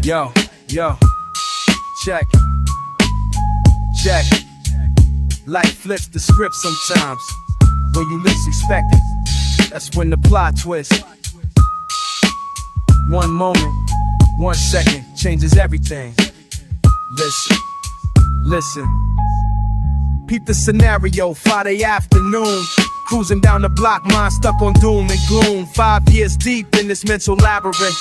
Yo, check. Life flips the script sometimes. When you least expect it, that's when the plot twists. One moment, 1 second changes everything. Listen. Peep the scenario, Friday afternoon. Cruising down the block, mind stuck on doom and gloom. 5 years deep in this mental labyrinth,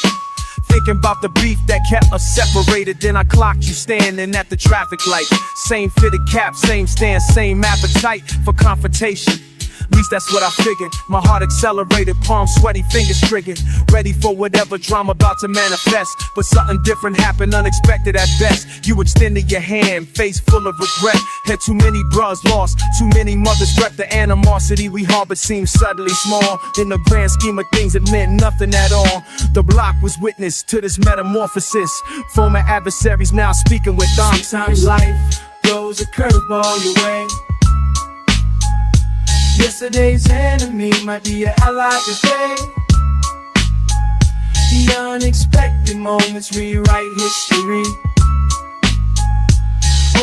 thinking about the beef that kept us separated. Then I clocked you standing at the traffic light. Same fitted cap, same stance, same appetite for confrontation. At least that's what I figured. My heart accelerated, palms sweaty, fingers triggered, ready for whatever drama about to manifest. But something different happened, unexpected at best. You extended your hand, face full of regret. Had too many bros lost, too many mothers wept. The animosity we harbored seemed suddenly small. In the grand scheme of things, it meant nothing at all. The block was witness to this metamorphosis. Former adversaries now speaking with them. Sometimes life throws a curveball your way. Yesterday's enemy might be your ally today. The unexpected moments rewrite history.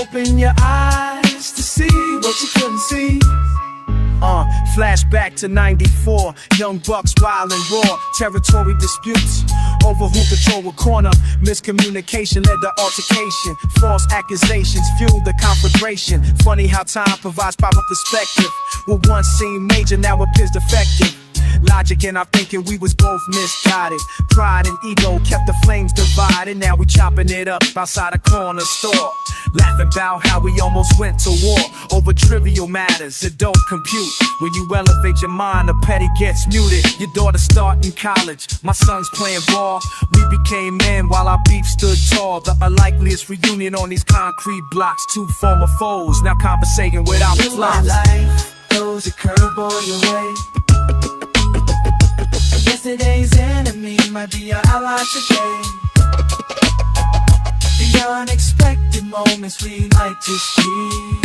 Open your eyes to see what you couldn't see. Flashback to 94, young bucks wild and raw. Territory disputes over who control a corner. Miscommunication led to altercation. False accusations fueled the conflagration. Funny how time provides proper perspective. What once seemed major now appears defective. Logic and our thinking, we was both misguided. Pride and ego kept the flames divided. Now we chopping it up outside a corner store, laughing about how we almost went to war over trivial matters that don't compute. When you elevate your mind, the petty gets muted. Your daughter starting college, my son's playing ball. We became men while our beef stood tall. The unlikeliest reunion on these concrete blocks. Two former foes now conversating without flops. Life throws a curveball your way. Yesterday's enemy might be your ally today. The unexpected moments we like to see.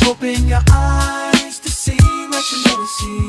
Open your eyes to see what you never see.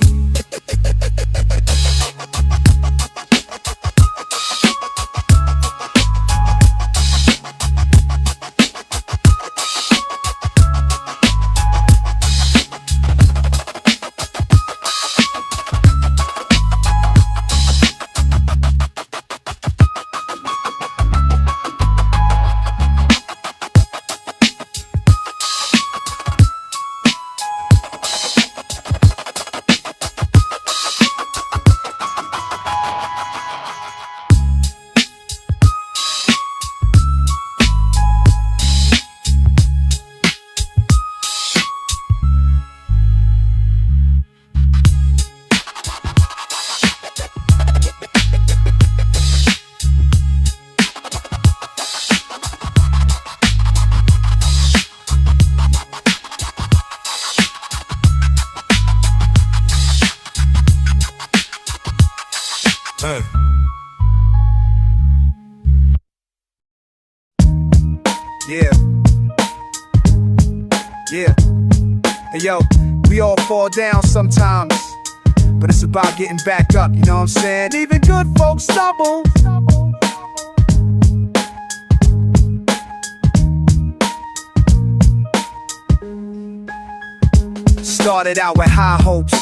Yeah. Hey yo, we all fall down sometimes, but it's about getting back up, you know what I'm saying? Even good folks stumble. Started out with high hopes,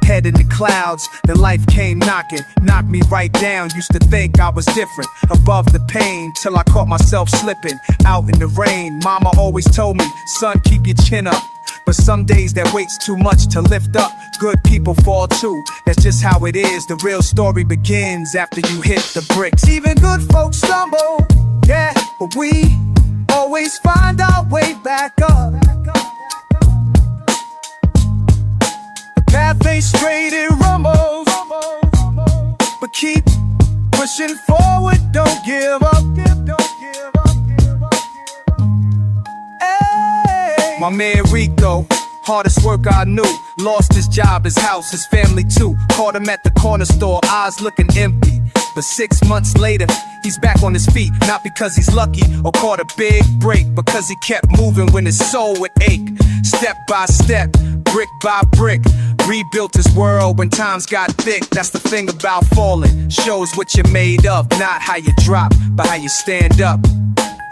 head in the clouds, then life came knocking, knocked me right down. Used to think I was different, above the pain, till I caught myself slipping out in the rain. Mama always told me, son, keep your chin up, but some days that weight's too much to lift up. Good people fall too, that's just how it is. The real story begins after you hit the bricks. Even good folks stumble, yeah, but we always find our way back up. Path ain't straight, it rumbles, but keep pushing forward, don't give up. Hey. My man Rico, hardest work I knew, lost his job, his house, his family too. Caught him at the corner store, eyes looking empty. But 6 months later, he's back on his feet. Not because he's lucky or caught a big break, because he kept moving when his soul would ache. Step by step, brick by brick, Rebuilt this world when times got thick. That's the thing about falling. Shows what you're made of, not how you drop, but how you stand up.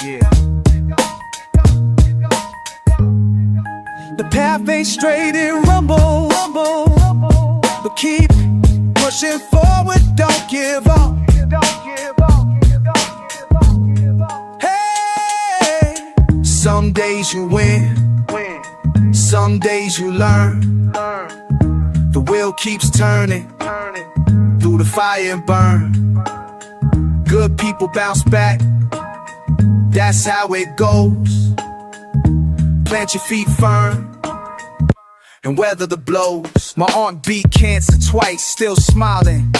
Yeah. The path ain't straight, it rumble, but keep pushing forward, don't give up. Hey, some days you win, some days you learn. The wheel keeps turning through the fire and burn. Good people bounce back, that's how it goes. Plant your feet firm and weather the blows. My aunt beat cancer twice, still smiling.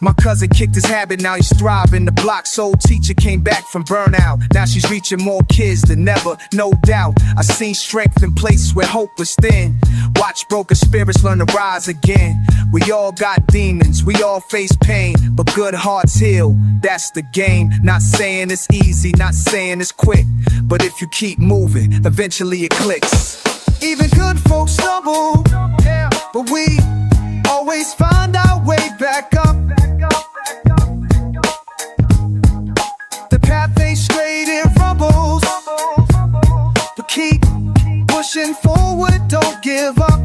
My cousin kicked his habit, now he's thriving. The block soul teacher came back from burnout. Now she's reaching more kids than ever, no doubt. I seen strength in places where hope was thin. Watch broken spirits learn to rise again. We all got demons, we all face pain, but good hearts heal, that's the game. Not saying it's easy, not saying it's quick, but if you keep moving, eventually it clicks. Even good folks stumble, but we always find our way back up. The path ain't straight, it rumbles, but keep pushing forward, don't give up.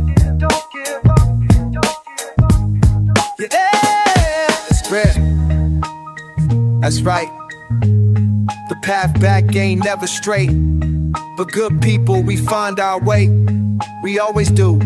Yeah, that's real. That's right. The path back ain't never straight, but good people, we find our way. We always do.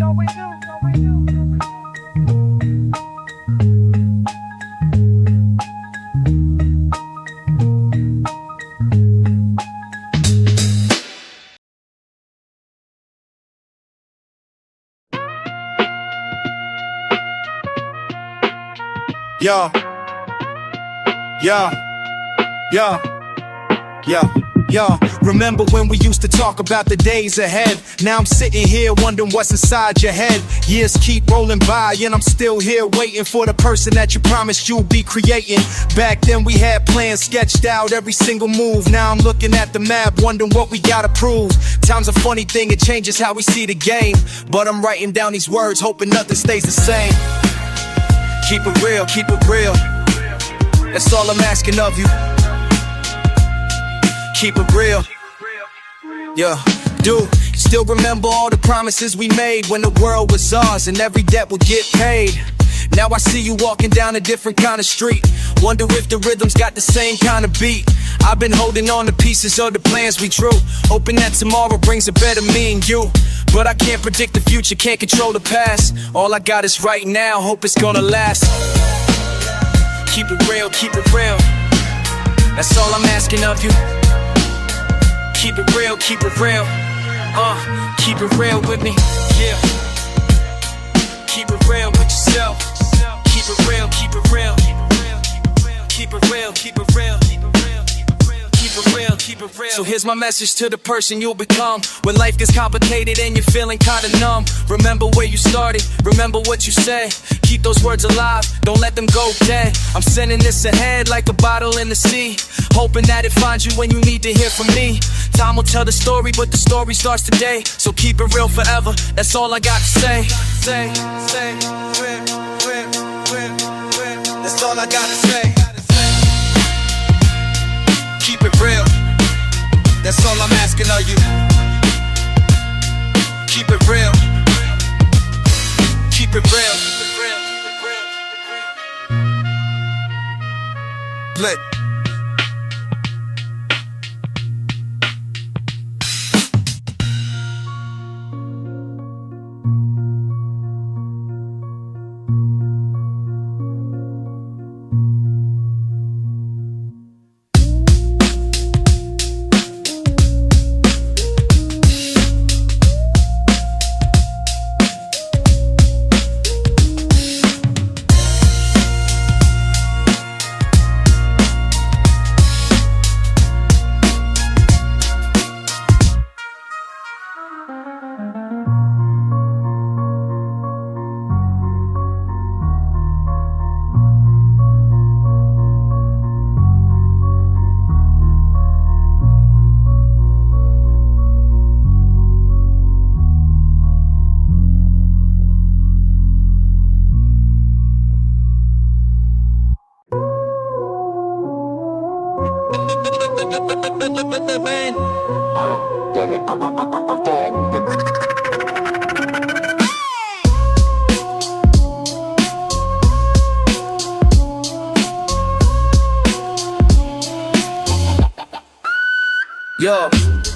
Yo, yo, yo, yo, yo. Remember when we used to talk about the days ahead? Now I'm sitting here wondering what's inside your head. Years keep rolling by and I'm still here waiting for the person that you promised you'd be creating. Back then we had plans sketched out, every single move. Now I'm looking at the map wondering what we gotta prove. Time's a funny thing, it changes how we see the game, but I'm writing down these words hoping nothing stays the same. Keep it real, keep it real. That's all I'm asking of you. Keep it real. Yeah, dude, still remember all the promises we made when the world was ours and every debt would get paid. Now I see you walking down a different kind of street. Wonder if the rhythm's got the same kind of beat. I've been holding on to pieces of the plans we drew, hoping that tomorrow brings a better me and you. But I can't predict the future, can't control the past. All I got is right now, hope it's gonna last. Keep it real, keep it real. That's all I'm asking of you. Keep it real, keep it real. Keep it real with me, yeah. Keep it real with yourself. Keep it real, keep it real. Keep it real, keep it real. Keep it real, keep it real. So here's my message to the person you'll become when life gets complicated and you're feeling kinda numb. Remember where you started, remember what you said. Keep those words alive, don't let them go dead. I'm sending this ahead like a bottle in the sea, hoping that it finds you when you need to hear from me. Time will tell the story, but the story starts today. So keep it real forever, that's all I got to say. That's all I got to say. Keep it real, that's all I'm asking of you. Keep it real, keep it real. Split. Yo,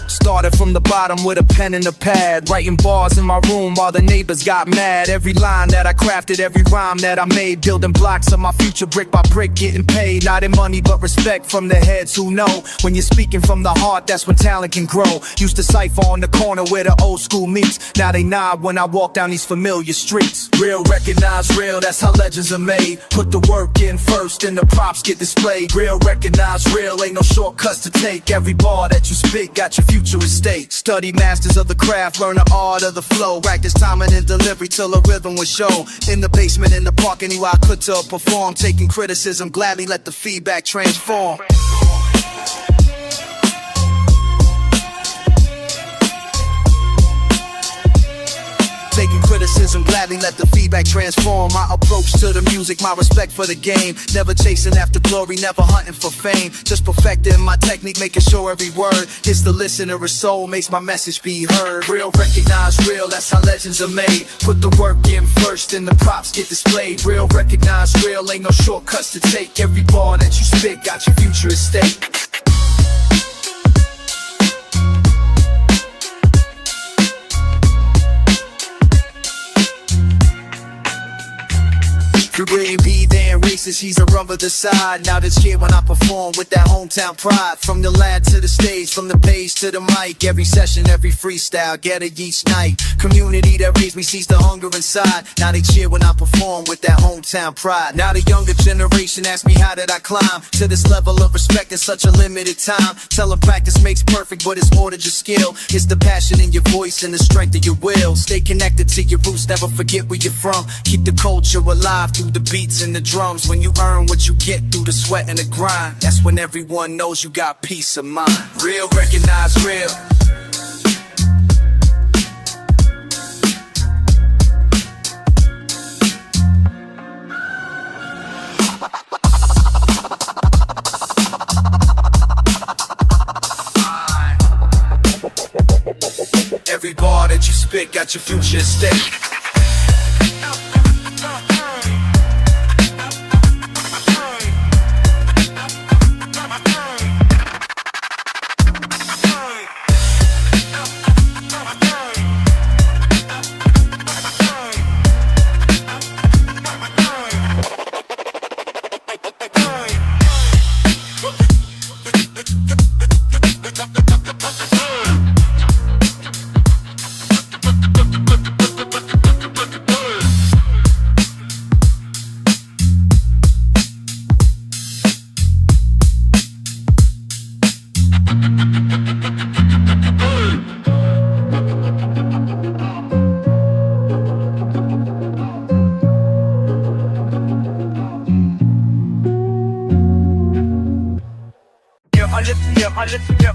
started from the bottom with a pen and a pad, writing bars in my room while the neighbors got mad. Every line that I crafted, every rhyme that I made, building blocks of my future brick by brick, getting paid. Not in money but respect from the heads who know. When you're speaking from the heart, that's when talent can grow. Used to cypher on the corner where the old school meets. Now they nod when I walk down these familiar streets. Real recognize real, that's how legends are made. Put the work in first and the props get displayed. Real recognize real, ain't no shortcuts to take. Every bar that you spit got your future at stake. Study masters of the craft, learn the art of the flow. Practice timing and delivery till a rhythm was shown. In the basement, in the park, anywhere I could to perform. Taking criticism, gladly let the feedback transform. Taking criticism, gladly let the feedback transform. My approach to the music, my respect for the game. Never chasing after glory, never hunting for fame. Just perfecting my technique, making sure every word hits the listener's soul, makes my message be heard. Real recognize real, that's how legends are made. Put the work in first and the props get displayed. Real recognize real, ain't no shortcuts to take. Every bar that you spit got your future at stake. Through grade B, damn racist, he's a rub of the side. Now this year when I perform with that hometown pride. From the lad to the stage, from the page to the mic. Every session, every freestyle, get it each night. Community that raised me sees the hunger inside. Now they cheer when I perform with that hometown pride. Now the younger generation asks me how did I climb to this level of respect in such a limited time. Tell them practice makes perfect, but it's more than just skill. It's the passion in your voice and the strength of your will. Stay connected to your roots, never forget where you're from. Keep the culture alive through the beats and the drums. When you earn what you get through the sweat and the grind, that's when everyone knows you got peace of mind. Real recognize real. Every bar that you spit got your future at stake.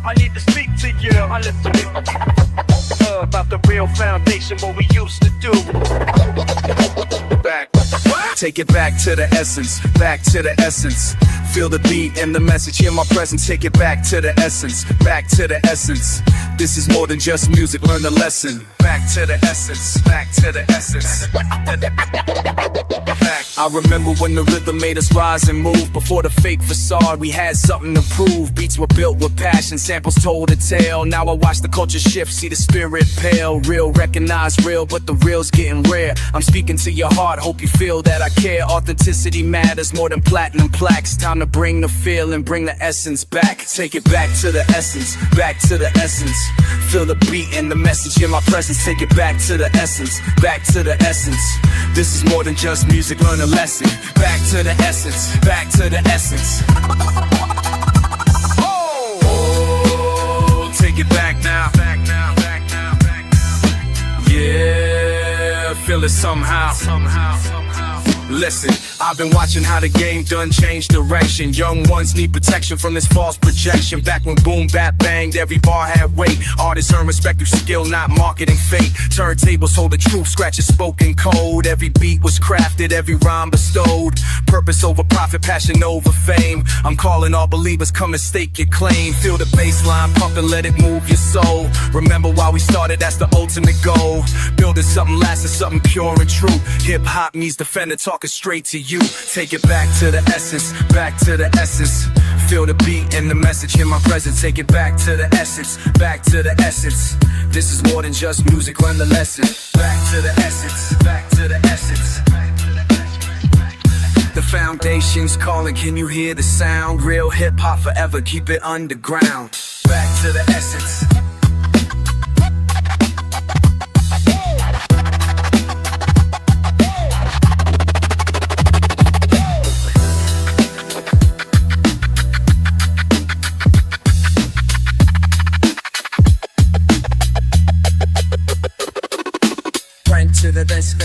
I need to speak to you. About the real foundation, what we used to do. Back. Take it back to the essence, back to the essence. Feel the beat and the message, hear my presence. Take it back to the essence, back to the essence. This is more than just music, learn the lesson. Back to the essence, back to the essence. I remember when the rhythm made us rise and move. Before the fake facade, we had something to prove. Beats were built with passion, samples told a tale. Now I watch the culture shift, see the spirit pale. Real recognize real, but the real's getting rare. I'm speaking to your heart, hope you feel that I care. Authenticity matters more than platinum plaques. Time to bring the feel and bring the essence back. Take it back to the essence, back to the essence. Feel the beat and the message in my presence. Take it back to the essence, back to the essence. This is more than just music, learn a lesson. Back to the essence, back to the essence. Oh, take it back now. Yeah, feel it somehow. Listen, I've been watching how the game done changed direction. Young ones need protection from this false projection. Back when boom bap banged, every bar had weight. Artists earn respect through skill, not marketing fate. Turntables hold the truth, scratches spoken code. Every beat was crafted, every rhyme bestowed. Purpose over profit, passion over fame. I'm calling all believers, come and stake your claim. Feel the bass line pump and let it move your soul. Remember why we started, that's the ultimate goal. Building something lasting, something pure and true. Hip-hop means defender talking straight to you. Take it back to the essence, back to the essence. Feel the beat and the message in my presence. Take it back to the essence, back to the essence. This is more than just music, learn the lesson. Back to the essence, back to the essence. The foundation's calling, can you hear the sound? Real hip-hop forever, keep it underground. Back to the essence. To the best.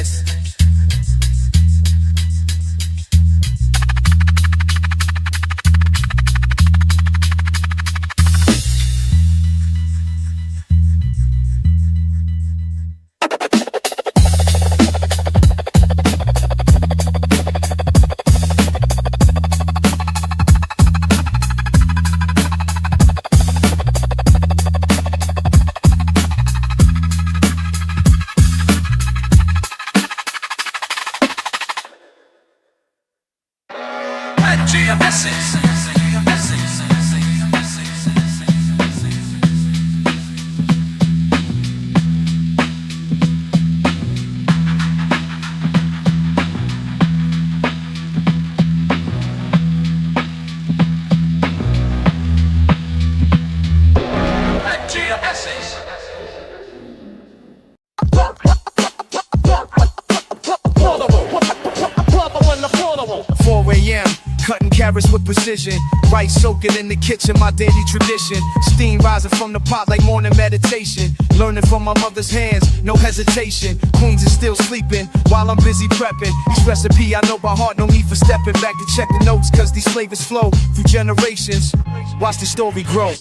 With precision, rice soaking in the kitchen, my daily tradition. Steam rising from the pot like morning meditation. Learning from my mother's hands, no hesitation. Queens is still sleeping while I'm busy prepping. Each recipe I know by heart, no need for stepping back to check the notes, cause these flavors flow through generations. Watch the story grow.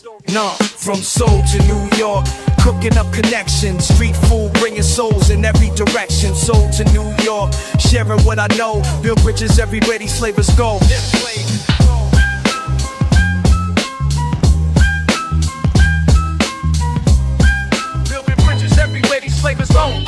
From Seoul to New York, cooking up connections. Street food bringing souls in every direction. Seoul to New York, sharing what I know. Build bridges everywhere these flavors go. Flavors on.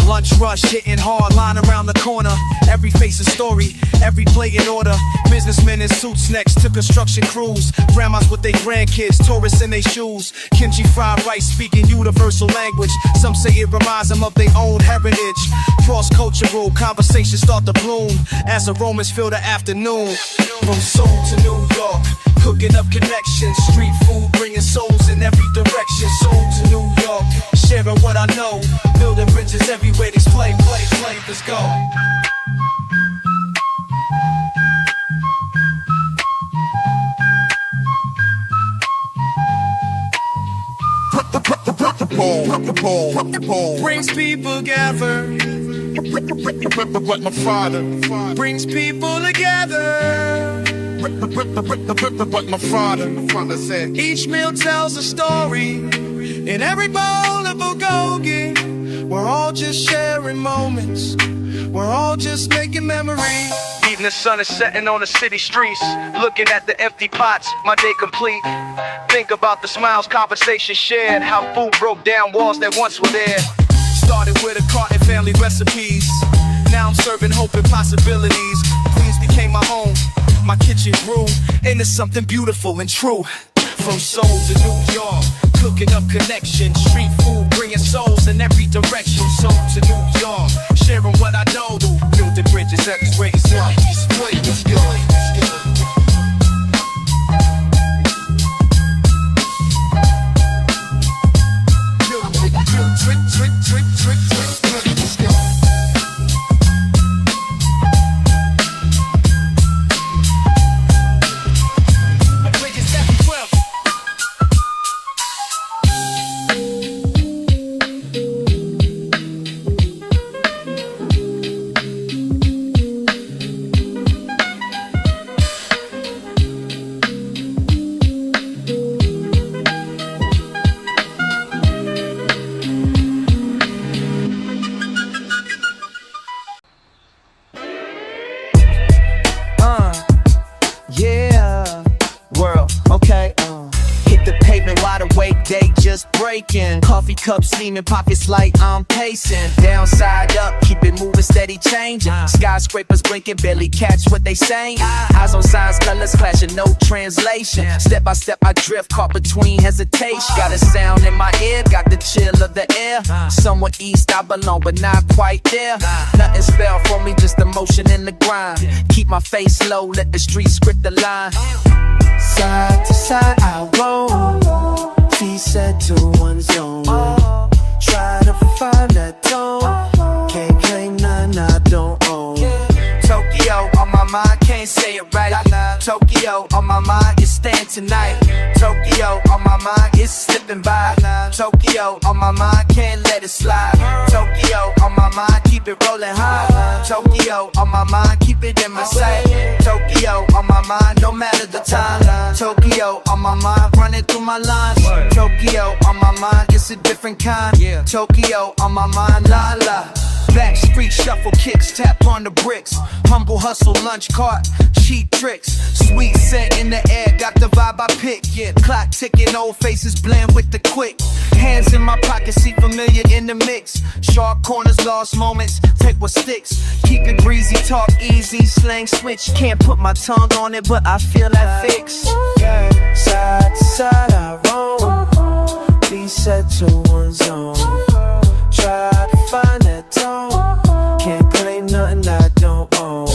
Lunch rush, hitting hard, line around the corner. Every face a story, every plate in order. Businessmen in suits next to construction crews. Grandmas with their grandkids, tourists in their shoes. Kimchi fried rice speaking universal language. Some say it reminds them of their own heritage. Cross-cultural conversations start to bloom as aromas fill the afternoon. From Seoul to New York, cooking up connections. Street food bringing souls in every direction. Seoul to New York, sharing what I know. Building bridges everywhere these play, let's go. The pole brings people together. But my father brings people together. But my father said each meal tells a story. In every bowl of bulgogi, we're all just sharing moments. We're all just making memories. Evening sun is setting on the city streets. Looking at the empty pots, my day complete. Think about the smiles, conversation shared. How food broke down walls that once were there. Started with a cart and family recipes. Now I'm serving hope and possibilities. Queens became my home, my kitchen grew into something beautiful and true. From Seoul to New York, cooking up connections. Street food bringing souls in every direction. Seoul to New York, sharing what I know. Building bridges everywhere you see. Let's go. statement, wide awake, day just breaking. Coffee cup steaming, pockets light, I'm pacing. Downside up, keep it moving, steady changing. Skyscrapers blinking, barely catch what they saying. Eyes on signs, colors clashing, no translation. Step by step I drift, caught between hesitation. Got a sound in my ear, got the chill of the air. Somewhere east I belong, but not quite there. Nothing spelled for me, just emotion in the grind. Keep my face low, let the streets script the line. Side to side I roll, feet set to one zone. Try to find that tone, can't claim none I don't own. Tokyo on my mind, can't say it right. Tokyo on my mind, it's staying tonight. Tokyo on my mind, it's slipping by. Tokyo on my mind, can't let it slide. Tokyo on my mind, keep it rolling high. Tokyo on my mind, keep it in my sight. Tokyo on my mind, no matter the time. Tokyo on my mind, running through my lines. Tokyo on my mind, it's a different kind. Tokyo on my mind, la la. Back street shuffle kicks, tap on the bricks. Humble hustle, lunch cart, cheap tricks. Sweet scent in the air, got the vibe I pick. Clock ticking, old faces blend with the quick. Hands in my pocket, see familiar in the mix. Sharp corners, lost moments, take what sticks. Keep it breezy, talk easy, slang switch. Can't put my tongue on it, but I feel that fix. Side to side I roll, feet set to one zone. Try to find that tone, can't claim nothing I don't own.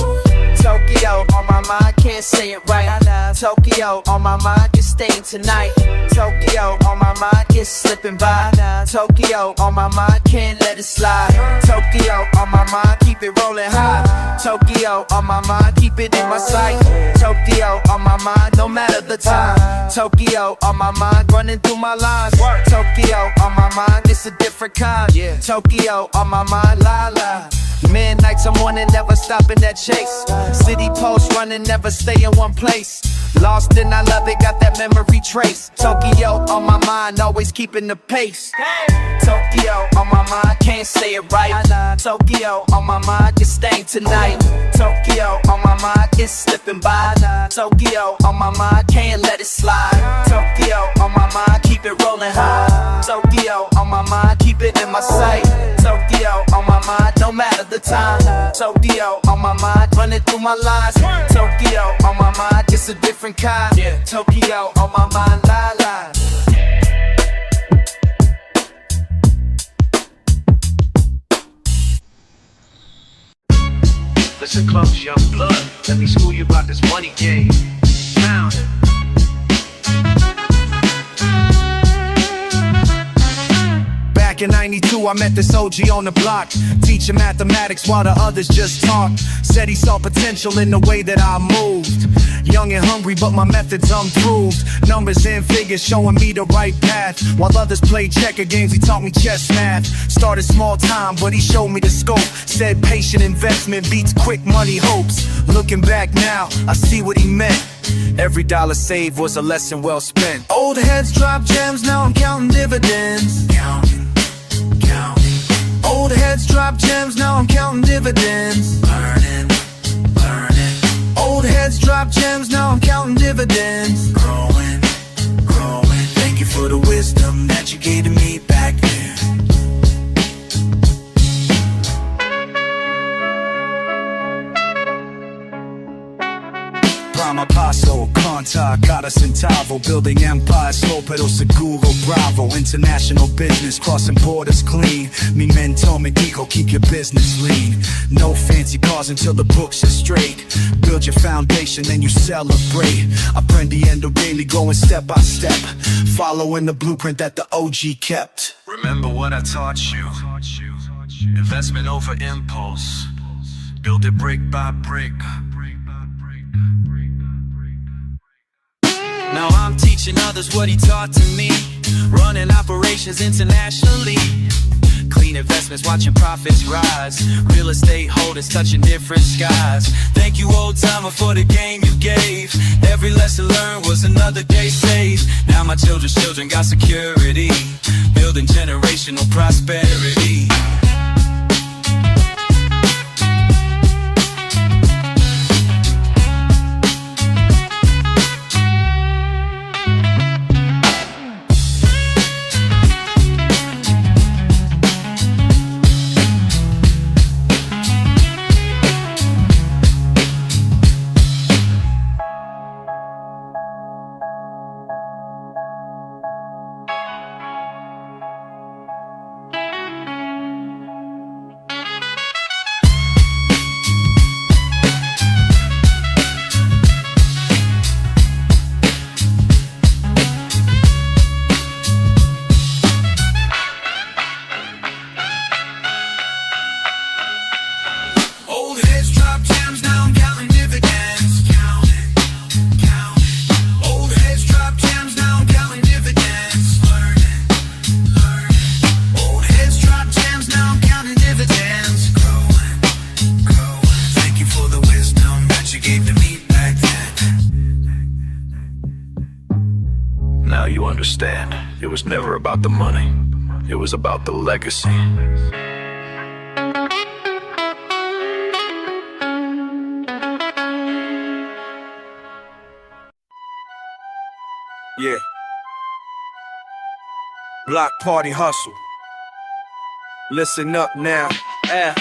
Tokyo on my mind, can't say it right. Tokyo on my mind, it's staying tonight. Tokyo on my mind, it's slipping by. Tokyo on my mind, can't let it slide. Tokyo on my mind, keep it rolling high. Tokyo on my mind, keep it in my sight. Tokyo on my mind, no matter the time. Tokyo on my mind, running through my lines. Tokyo on my mind, it's a different kind. Tokyo on my mind, la la. Midnights I'm wanting, never stopping that chase. City post running, never stay in one place. Lost and I love it, got that memory trace. Tokyo on my mind, always keeping the pace. Tokyo on my mind, can't say it right. Tokyo on my mind, it's staying tonight. Tokyo on my mind, it's slipping by. Tokyo on my mind, can't let it slide. Tokyo on my mind, keep it rolling high. Tokyo on my mind, keep it in my sight. Tokyo on my mind, no matter the time. Tokyo on my mind, running through my lines. Tokyo on my mind, it's a different kind. Tokyo on my mind, la la. Listen close, young blood. Let me school you about this money game. Pound. Back in '92, I met this OG on the block, teaching mathematics while the others just talked. Said he saw potential in the way that I moved. Young and hungry, but my methods unproved. Numbers and figures showing me the right path. While others played checker games, he taught me chess math. Started small time, but he showed me the scope. Said patient investment beats quick money hopes. Looking back now, I see what he meant. Every dollar saved was a lesson well spent. Old heads drop gems, now I'm counting dividends. Counting. Old heads drop gems, now I'm counting dividends. Learning. Old heads drop gems, now I'm counting dividends. Growing. Thank you for the wisdom that you gave to me back then. Prima Paso, Contact, Cara Centavo, building empires, slow pedal seguro, bravo. International business, crossing borders clean. Mi mentor me dijo, keep your business lean. No fancy cars until the books are straight. Build your foundation, then you celebrate. Aprendiendo daily, going step by step. Following the blueprint that the OG kept. Remember what I taught you. Investment over impulse. Build it brick by brick. Now I'm teaching others what he taught to me. Running operations internationally. Clean investments, watching profits rise. Real estate holders touching different skies. Thank you, old timer, for the game you gave. Every lesson learned was another day saved. Now my children's children got security. Building generational prosperity. you understand. It was never about the money. It was about the legacy. Yeah. Block party hustle. Listen up now. Yeah.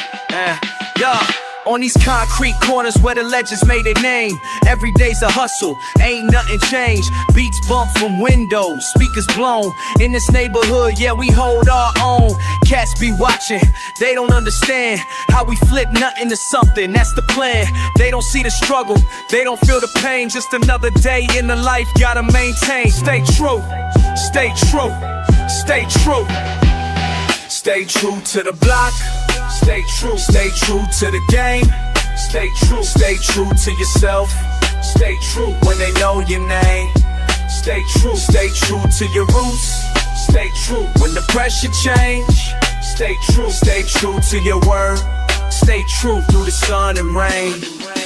On these concrete corners where the legends made their name. Every day's a hustle, ain't nothing changed. Beats bump from windows, speakers blown. In this neighborhood, yeah, we hold our own. Cats be watching, they don't understand how we flip nothing to something, that's the plan. They don't see the struggle, they don't feel the pain. Just another day in the life, gotta maintain. Stay true, stay true, stay true. Stay true to the block. Stay true to the game. Stay true to yourself. Stay true when they know your name. Stay true to your roots. Stay true when the pressure change. Stay true to your word. Stay true through the sun and rain.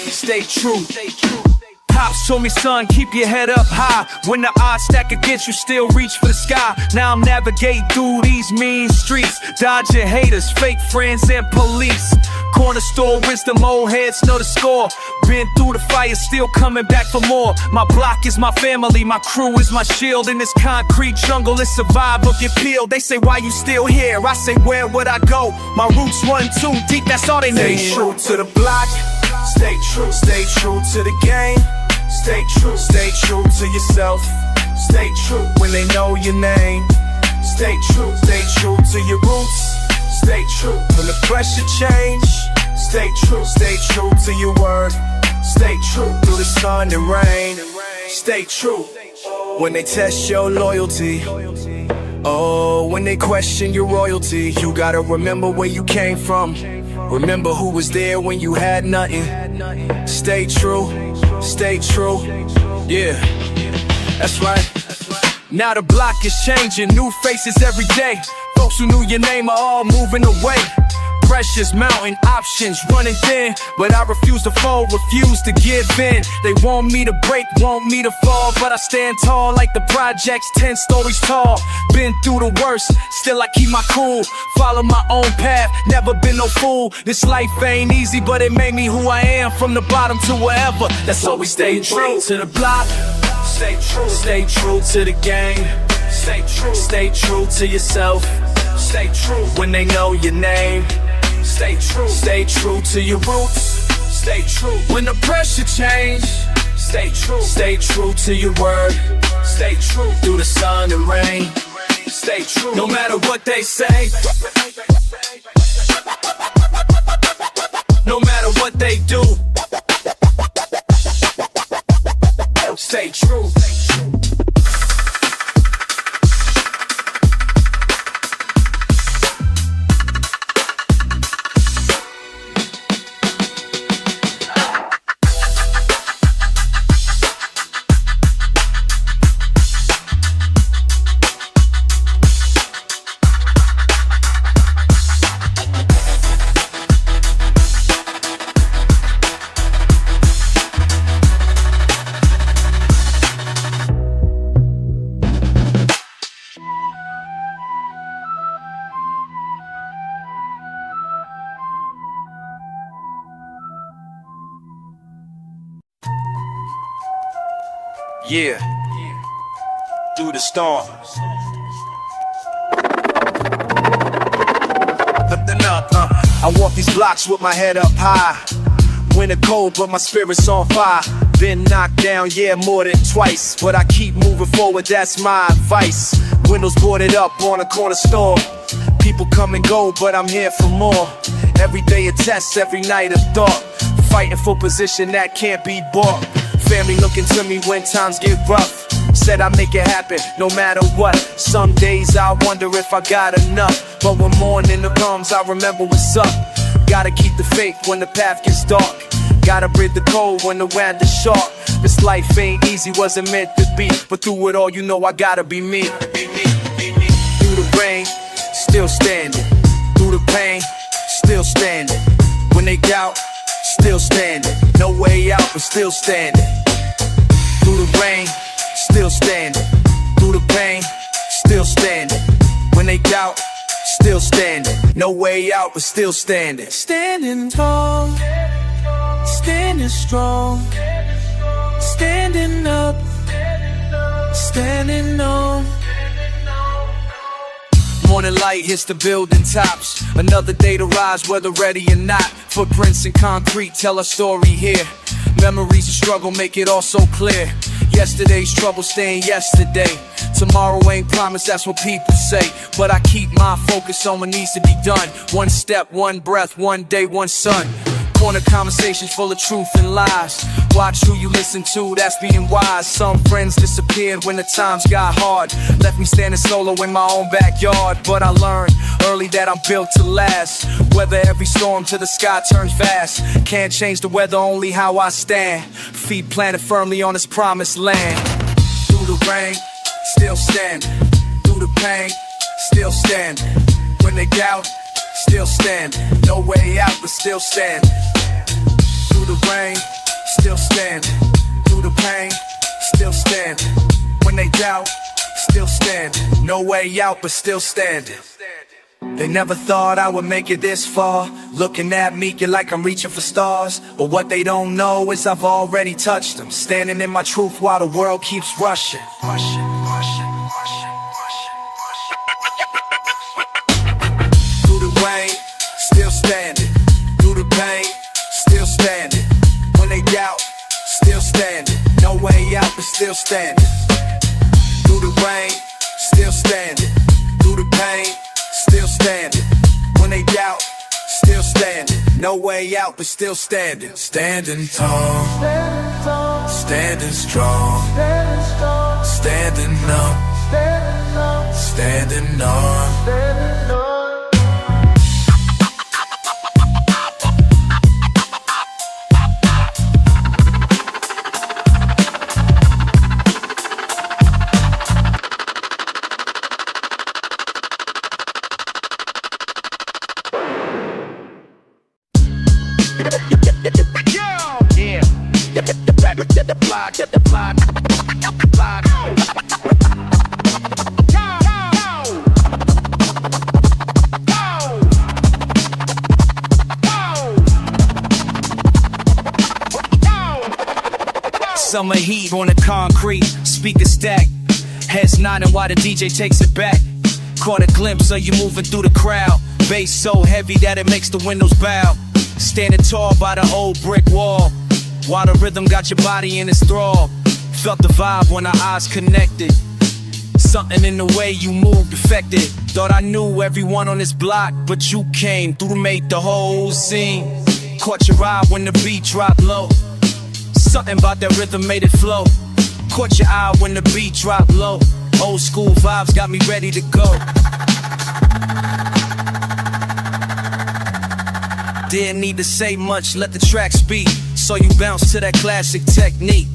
Stay true. Pops told me, son, keep your head up high. When the odds stack against you, still reach for the sky. Now I'm navigating through these mean streets, dodging haters, fake friends and police. Corner store wisdom, old heads know the score. Been through the fire, still coming back for more. My block is my family, my crew is my shield. In this concrete jungle, it's survive or get peeled. They say, why you still here? I say, where would I go? My roots run too deep, that's all they need. Stay true to the block. Stay true to the game. Stay true to yourself. Stay true when they know your name. Stay true to your roots. Stay true when the pressure change. Stay true to your word. Stay true through the sun and rain. Stay true when they test your loyalty. Oh, when they question your royalty. You gotta remember where you came from. Remember who was there when you had nothing. Stay true, yeah, that's right. Now the block is changing, new faces every day. Folks who knew your name are all moving away. Pressures mounting, options running thin, but I refuse to fold, refuse to give in. They want me to break, want me to fall, but I stand tall like the projects 10 stories tall. Been through the worst, still I keep my cool. Follow my own path, never been no fool. This life ain't easy, but it made me who I am. From the bottom to wherever, that's why we stay true to the block. Stay true to the game. Stay true to yourself. Stay true when they know your name. Stay true to your roots. Stay true when the pressure change. Stay true to your word. Stay true through the sun and rain. Stay true no matter what they say. No matter what they do. Stay true. Yeah, through the storm. I walk these blocks with my head up high. Winter cold, but my spirit's on fire. Been knocked down, yeah, more than twice, but I keep moving forward, that's my advice. Windows boarded up on a corner store. People come and go, but I'm here for more. Every day a test, every night a thought. Fighting for position that can't be bought. Family looking to me when times get rough. Said I'd make it happen, no matter what. Some days I wonder if I got enough, but when morning comes, I remember what's up. Gotta keep the faith when the path gets dark. Gotta bridge the cold when the wind is sharp. This life ain't easy, wasn't meant to be, but through it all, you know I gotta be me. Through the rain, still standing. Through the pain, still standing. When they doubt, still standing. No way out, but still standing. Through the rain, still standing. Through the pain, doubt, still standing. No way out, but still standing. Standing tall, standing strong, standing up, standing on. Morning light hits the building tops. Another day to rise, whether ready or not. Footprints in concrete tell a story here. Memories of struggle make it all so clear. Yesterday's trouble staying yesterday. Tomorrow ain't promised, that's what people say. But I keep my focus on what needs to be done. One step, one breath, one day, one sun. Corner conversations full of truth and lies. Watch who you listen to, that's being wise. Some friends disappeared when the times got hard. Left me standing solo in my own backyard. But I learned early that I'm built to last. Weather every storm till the sky turns fast. Can't change the weather, only how I stand. Feet planted firmly on this promised land. Through the rain, still standing. Through the pain, still standing. When they doubt, still standing. No way out, but still standing. Through the rain, still standing. Through the pain, still standing. When they doubt, still standing. No way out, but still standing. They never thought I would make it this far. Looking at me, you're like I'm reaching for stars. But what they don't know is I've already touched them. Standing in my truth while the world keeps rushing. Through the rain, still standing. Through the pain, still standing. When they doubt, still standing. No way out, but still standing. Through the rain, still standing. Through the pain, still standing. When they doubt, still standing. No way out, but still standing. Standing tall, standing strong, standing up, standing on. Summer heat on the concrete, speaker stack. Heads nodding while the DJ takes it back. Caught a glimpse of you moving through the crowd. Bass so heavy that it makes the windows bow. Standing tall by the old brick wall, while the rhythm got your body in its thrall. Felt the vibe when our eyes connected. Something in the way you moved affected. Thought I knew everyone on this block, but you came through to make the whole scene. Caught your eye when the beat dropped low. Something about that rhythm made it flow. Caught your eye when the beat dropped low. Old school vibes got me ready to go. Didn't need to say much, let the track speak. So you bounce to that classic technique.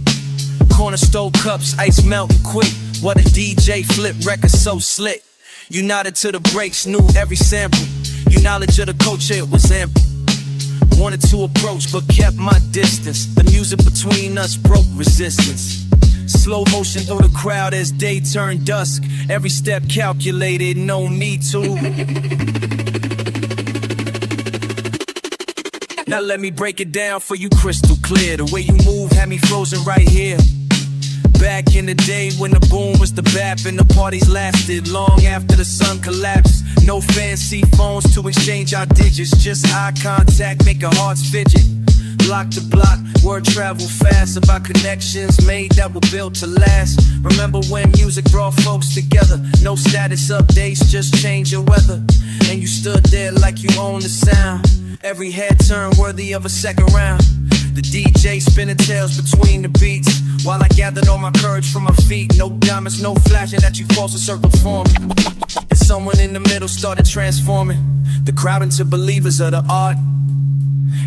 Corner stove cups, ice melting quick. What a DJ flip record so slick. You nodded to the breaks, knew every sample. Your knowledge of the culture, it was ample. Wanted to approach, but kept my distance. The music between us broke resistance. Slow motion through the crowd as day turned dusk. Every step calculated, no need to. Now let me break it down for you crystal clear. The way you move had me frozen right here. Back in the day when the boom was the bap and the parties lasted long after the sun collapsed. No fancy phones to exchange our digits, just eye contact making hearts fidget. Block to block, word travel fast about connections made that were built to last. Remember when music brought folks together? No status updates, just changing weather. And you stood there like you owned the sound. Every head turned worthy of a second round. The DJ spinning tails between the beats, while I gathered all my courage from my feet. No diamonds, no flashing at you, false a circle form. And someone in the middle started transforming the crowd into believers of the art.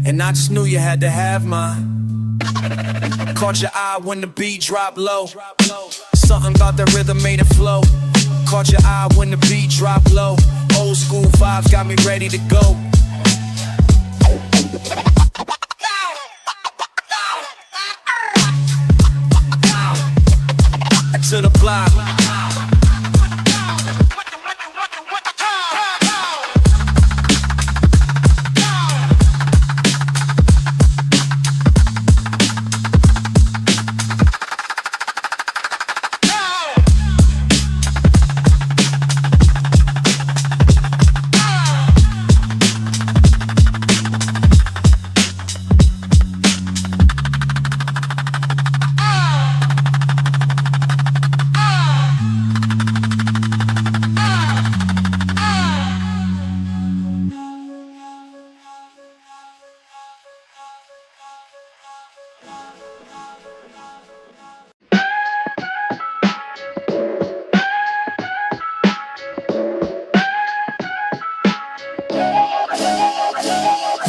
And I just knew you had to have mine. Caught your eye when the beat dropped low. Something about that rhythm made it flow. Caught your eye when the beat dropped low. Old school vibes got me ready to go. To the block.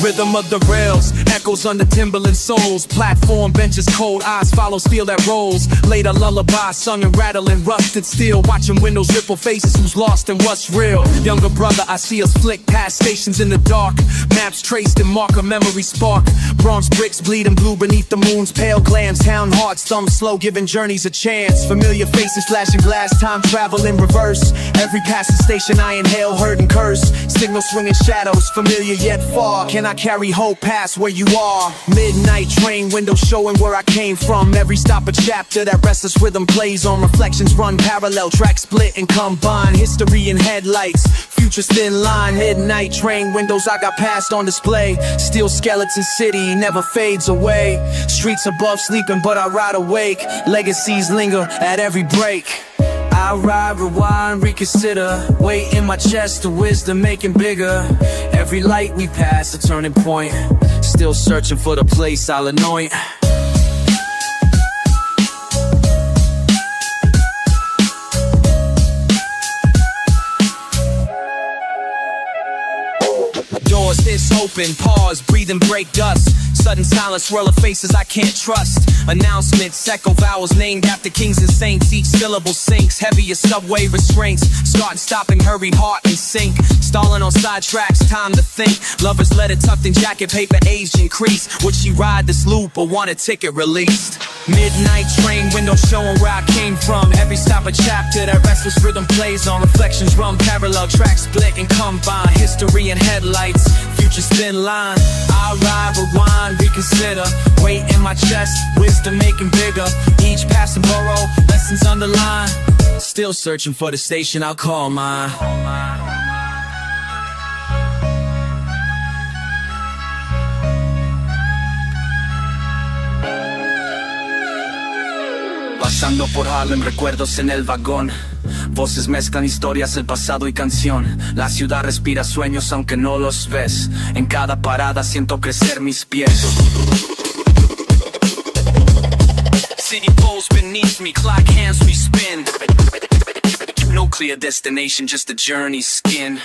Rhythm of the rails, echoes under Timberland soles. Platform benches, cold eyes follow steel that rolls. Later lullaby sung and rattling rusted steel. Watching windows ripple faces, who's lost and what's real. Younger brother, I see us flick past stations in the dark. Maps traced and mark a memory spark. Bronze bricks bleeding blue beneath the moon's pale glance. Town hearts thumb slow, giving journeys a chance. Familiar faces flashing glass, time travel in reverse. Every passing station I inhale, heard and curse. Signal swinging shadows, familiar yet far. Can I carry hope past where you are? Midnight train window showing where I came from. Every stop a chapter that restless rhythm plays on. Reflections run parallel, tracks split and combine. History in headlights, future's thin line. Midnight train windows I got past on display. Steel skeleton city never fades away. Streets above sleeping but I ride awake. Legacies linger at every break. I ride, rewind, reconsider. Weight in my chest, the wisdom making bigger. Every light we pass, a turning point. Still searching for the place I'll anoint. Doors hiss open, pause, breathe and break dust. Sudden silence, swirl of faces I can't trust. Announcements, echo vowels named after kings and saints. Each syllable sinks, heavy as subway restraints. Start and stopping, hurry, heart and sink. Stalling on side tracks, time to think. Lovers letter tucked in jacket, paper aged increase. Would she ride this loop or want a ticket released? Midnight train window showing where I came from. Every stop a chapter that restless rhythm plays on. Reflections run parallel, tracks split and combine. History and headlights, future's thin line. I ride, rewind, reconsider. Weight in my chest, wisdom making bigger. Each passing borough, lessons underlined. Still searching for the station I'll call mine. Pasando por Harlem, recuerdos en el vagón. Voces mezclan historias del pasado y canción. La ciudad respira sueños aunque no los ves. En cada parada siento crecer mis pies. City poles beneath me, clock hands we spin. No clear destination, just a journey skin.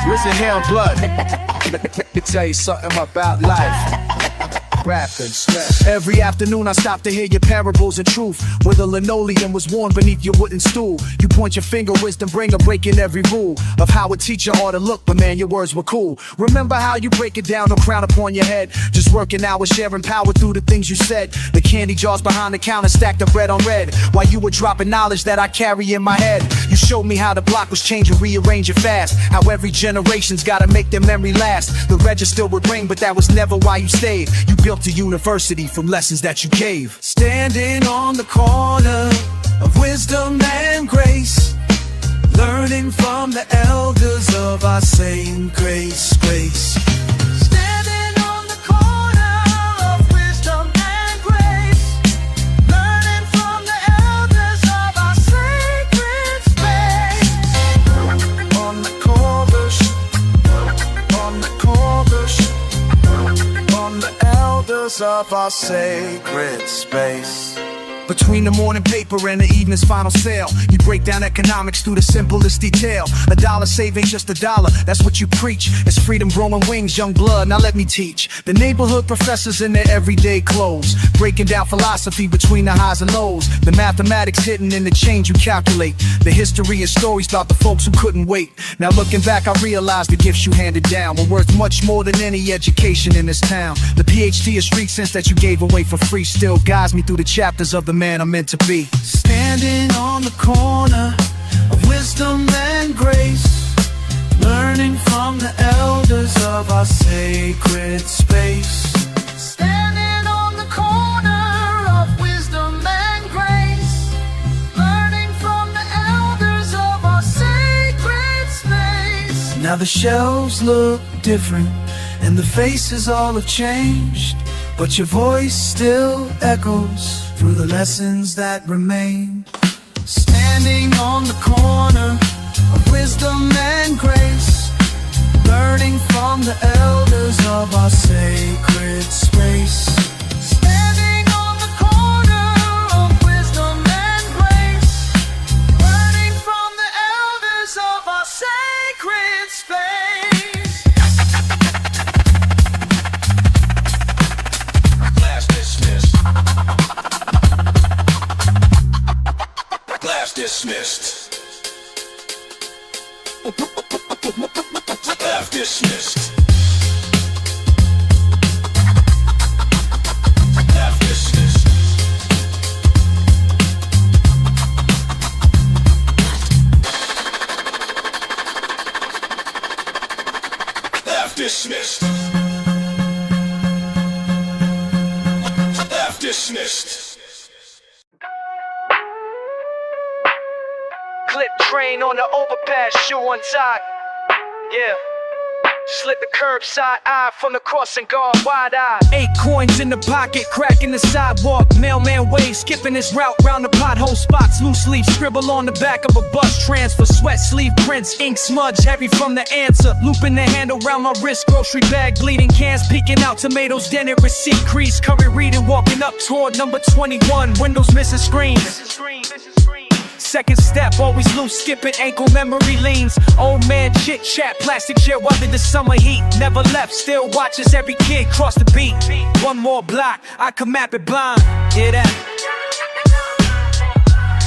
Listen here, blood. Let me tell you something about life. Rapping. Every afternoon I stop to hear your parables and truth. Where the linoleum was worn beneath your wooden stool. You point your finger, wisdom bringer, breaking every rule of how a teacher ought to look, but man, your words were cool. Remember how you break it down, no crown upon your head. Just working hours, sharing power through the things you said. The candy jars behind the counter stacked up red on red. While you were dropping knowledge that I carry in my head. You showed me how the block was changing, rearranging fast. How every generation's gotta make their memory last. The register would ring, but that was never why you stayed. You built a university from lessons that you gave. Standing on the corner of wisdom and grace, learning from the elders of our same grace. Standing on the corner of wisdom and grace, learning from the elders of our sacred space. On the chorus, on the chorus, on the elders of our sacred space. Between the morning paper and the evening's final sale, you break down economics through the simplest detail. A dollar save ain't just a dollar, that's what you preach. It's freedom growing wings, young blood, now let me teach. The neighborhood professors in their everyday clothes, breaking down philosophy between the highs and lows. The mathematics hidden in the change you calculate. The history and stories about the folks who couldn't wait. Now looking back, I realized the gifts you handed down were worth much more than any education in this town. The PhD of street sense that you gave away for free still guides me through the chapters of the man I'm meant to be. Standing on the corner of wisdom and grace, learning from the elders of our sacred space. Standing on the corner of wisdom and grace, learning from the elders of our sacred space. Now the shelves look different and the faces all have changed, but your voice still echoes through the lessons that remain. Standing on the corner of wisdom and grace, learning from the elders of our sacred space. Standing on the corner of wisdom and grace, learning from the elders of our sacred space. Class dismissed. Class dismissed. Class dismissed. Class dismissed. Class dismissed. Class dismissed. Clip train on the overpass, shoe untied. Yeah. Slit the curbside eye from the crossing guard, wide-eyed. 8 coins in the pocket, cracking the sidewalk. Mailman wave, skipping his route round the pothole spots. Loose leaf scribble on the back of a bus transfer. Sweat sleeve prints, ink smudge heavy from the answer. Looping the handle round my wrist, grocery bag bleeding. Cans peeking out, tomatoes dented, receipt crease. Curry reading, walking up toward number 21. Windows missing screens. Second step, always loose, skipping ankle memory leans. Old man chit chat, plastic chair weathered the summer heat. Never left, still watches every kid cross the beat. One more block, I can map it blind. Hear that?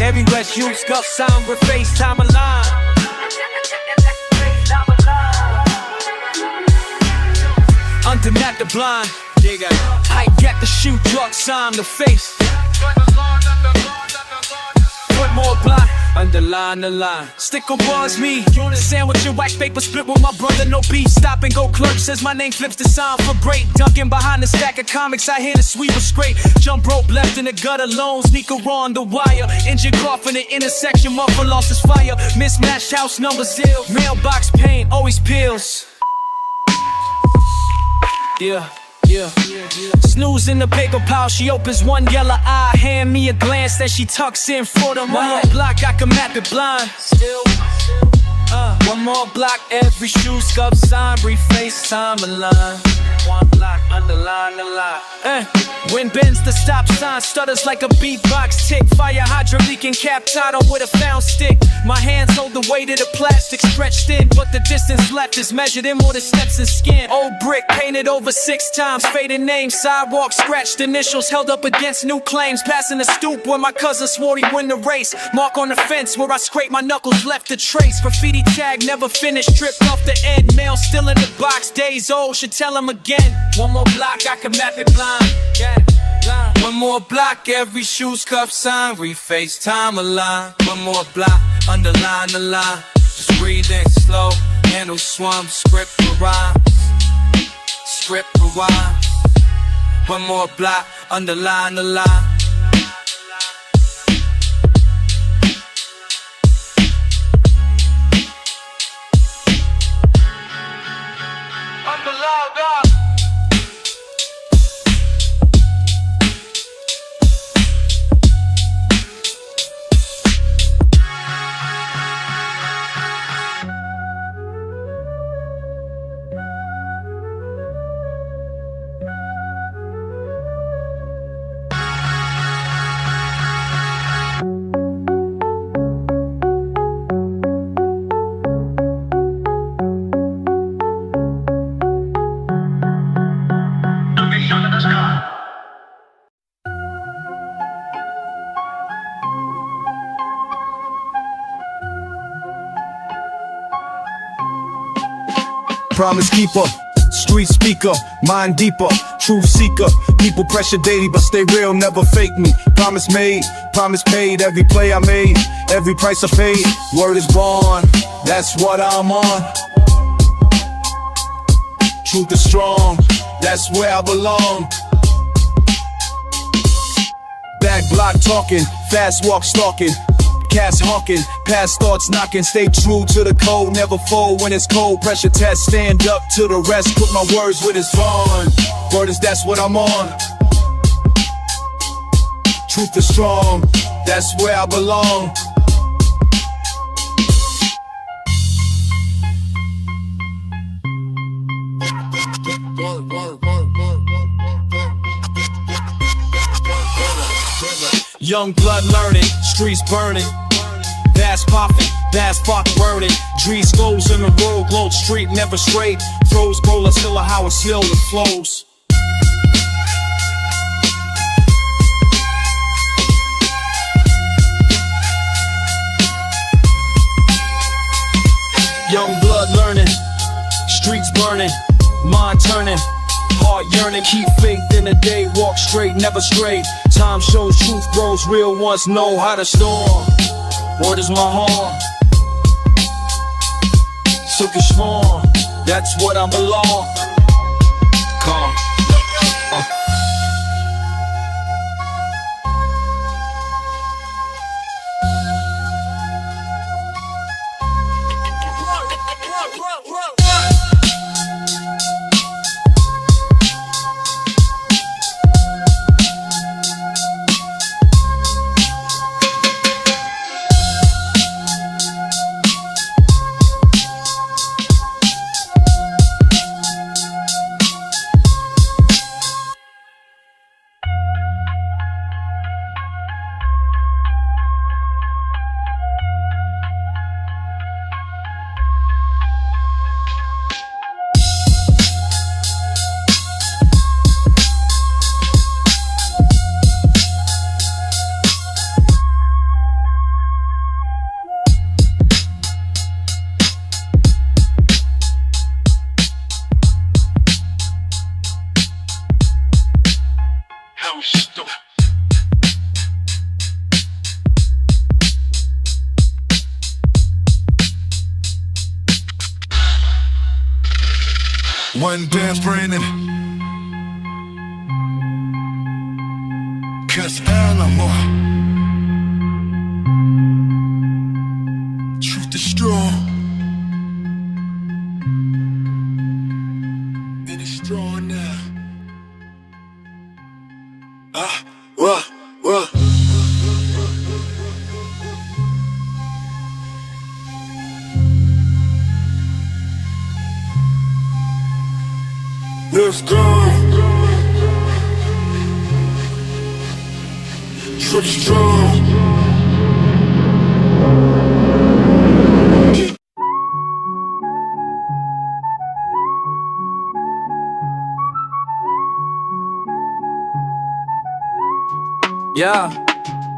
Everywhere use Gulf sound with FaceTime align. Undermap the blind. I get the shoe drug sign, the face. Put more block, underline the line. Stick on bars, me. Sandwich and wax paper split with my brother, no beef. Stop and go clerk says my name flips the sign for break. Dunking behind the stack of comics, I hear the sweep was straight. Jump rope left in the gutter alone, sneaker on the wire. Engine off in the intersection, muffler lost his fire. Mismatched house numbers ill, mailbox pain always peels. Yeah. Snooze in the paper pile, she opens one yellow eye. Hand me a glance that she tucks in for the more block, I can map it blind. Still, one more block, every shoe scuff sign, brief FaceTime align. One block, underline the line. When bends the stop sign, stutters like a beatbox tick. Fire hydrant leaking, cap tied on with a found stick. My hands hold the weight of the plastic stretched in, but the distance left is measured in more than steps in skin. Old brick painted over 6 times, faded name. Sidewalk scratched initials held up against new claims. Passing the stoop where my cousin swore he'd win the race. Mark on the fence where I scraped my knuckles, left a trace. Graffiti tag never finished, tripped off the end. Mail still in the box, days old, should tell him again. One more block, I can map it blind. One more block, every shoe scuff sign, re-FaceTime a line. One more block, underline the line. Just breathing slow, handle swum, script for rhymes. Script for rhymes. One more block, underline the line. promise keeper, street speaker, mind deeper, truth seeker. People pressure daily, but stay real, never fake me. Promise made, promise paid. Every play I made, every price I paid. Word is born, that's what I'm on. Truth is strong, that's where I belong. Back block talking, fast walk stalking, cats honking, past thoughts knocking. Stay true to the code, never fold when it's cold. Pressure test, stand up to the rest. Put my words with his bond. Word is that's what I'm on. Truth is strong, that's where I belong. Young blood learning, streets burning, bass popping, bass spark burning. Drees goes in the road, glow street never straight. Throws bowler still how it still it flows. Young blood learning, streets burning, mind turning, heart yearning. Keep faith in the day, walk straight, never stray. Time shows truth grows real, ones know how to storm. Word is my horn, Silk is sworn, that's what I belong. Come One dance raining, cause animal. Truth is strong, it is strong now. Let's go. Truth is strong. Yeah,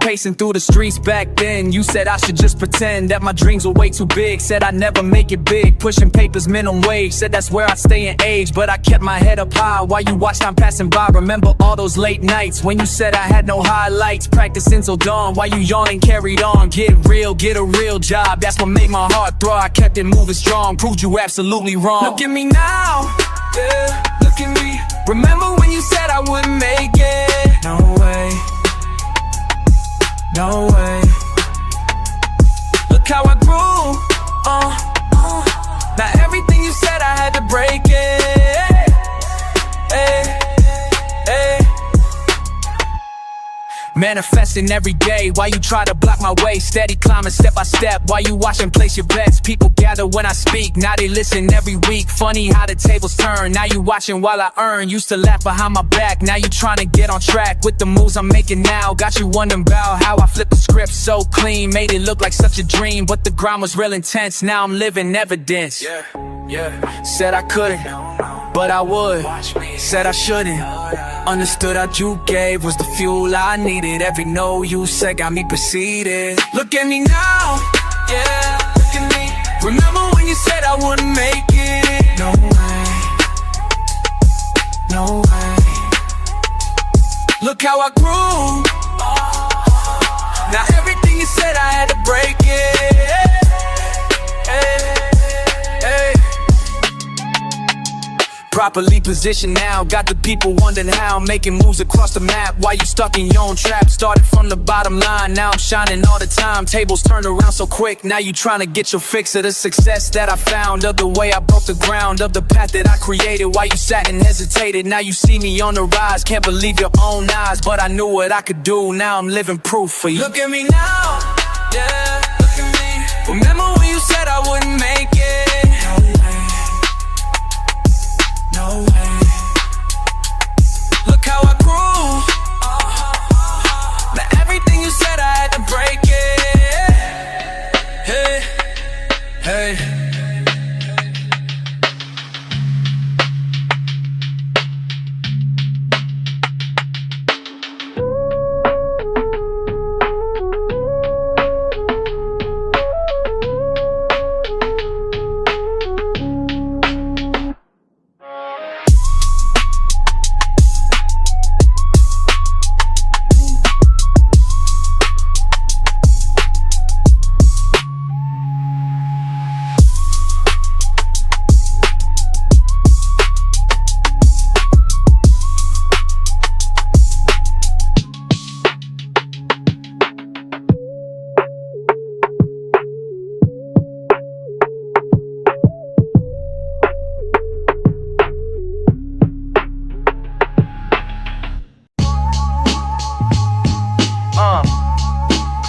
pacing through the streets back then. You said I should just pretend that my dreams were way too big. Said I'd never make it big, pushing papers minimum wage. Said that's where I'd stay in age, but I kept my head up high while you watched I'm passing by. Remember all those late nights when you said I had no highlights, practicing till dawn while you yawning carried on. Get real, get a real job, that's what made my heart throb. I kept it moving strong, proved you absolutely wrong. Look at me now, yeah, look at me. Remember when you said I wouldn't make it? No way, no way. Look how I grew, now everything you said I had to break it. Hey, hey. Manifesting every day while you try to block my way. Steady climbing step by step while you watch and place your bets. People gather when I speak, now they listen every week. Funny how the tables turn, now you watching while I earn. Used to laugh behind my back, now you trying to get on track with the moves I'm making now. Got you wondering about how I flipped the script so clean. Made it look like such a dream, but the grind was real intense. Now I'm living evidence. Yeah. Said I couldn't, but I would. Said I shouldn't. Understood how you gave was the fuel I needed. Every no you said got me proceeded. Look at me now, yeah, look at me. Remember when you said I wouldn't make it? No way, no way. Look how I grew. Now everything you said I had to break it. Hey, hey. Properly positioned now, got the people wondering how I'm making moves across the map. Why you stuck in your own trap? Started from the bottom line, now I'm shining all the time. Tables turned around so quick, now you trying to get your fix of the success that I found, of the way I broke the ground, of the path that I created. Why you sat and hesitated? Now you see me on the rise, can't believe your own eyes. But I knew what I could do, now I'm living proof for you. Look at me now, yeah, look at me. Remember when you said I wouldn't make it? No way. Look how I grew. Now everything you said I had to break it. Hey, hey.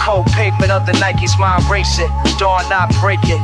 Cold pavement of the Nikes, my embrace it. Dawn not break it.